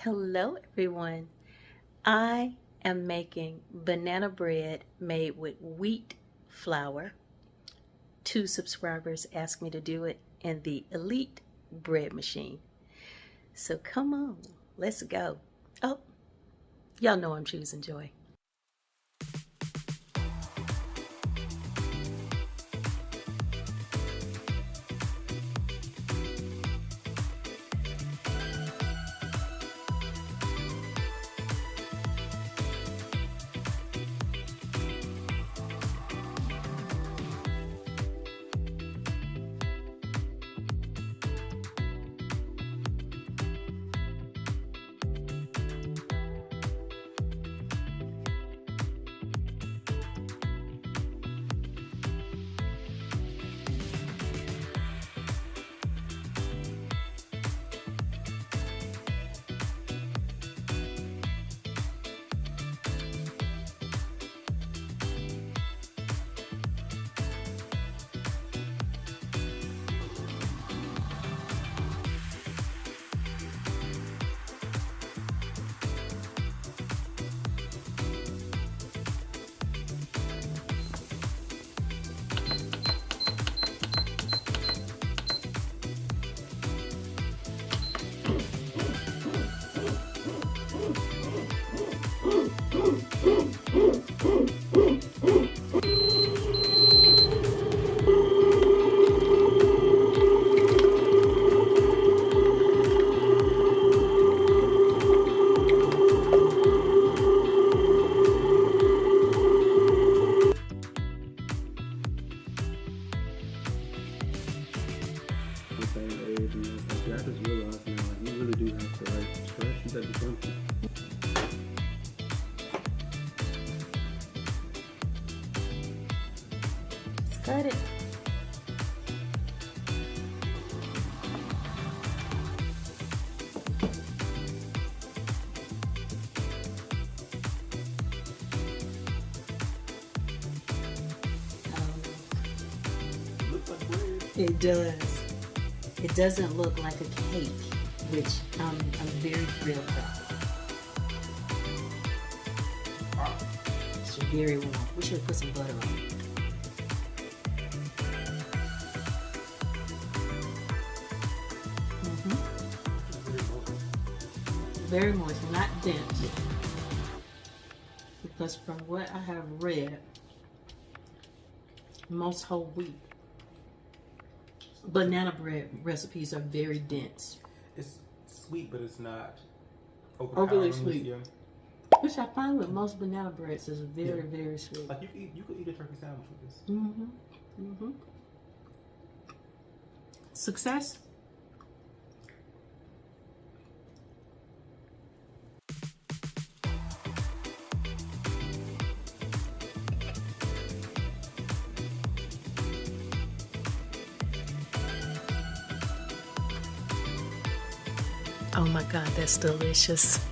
Hello everyone. I am making banana bread made with wheat flour. 2 subscribers asked me to do it in the Elite bread machine. So come on, let's go. Oh, y'all know I'm choosing joy. I just realized now, like, you really do have to, like, stretch. You gotta do something. Let's cut it. Looks like bread. It does. It doesn't look like a cake, which I'm very thrilled about. It's very warm. We should put some butter on it. Very moist, not dense. Because from what I have read, most whole wheat banana bread recipes are very dense. It's sweet, but it's not Overly sweet. Yeah. Which I find with most banana breads is very, very sweet. Like you could eat a turkey sandwich with this. Success? Oh my God, that's delicious.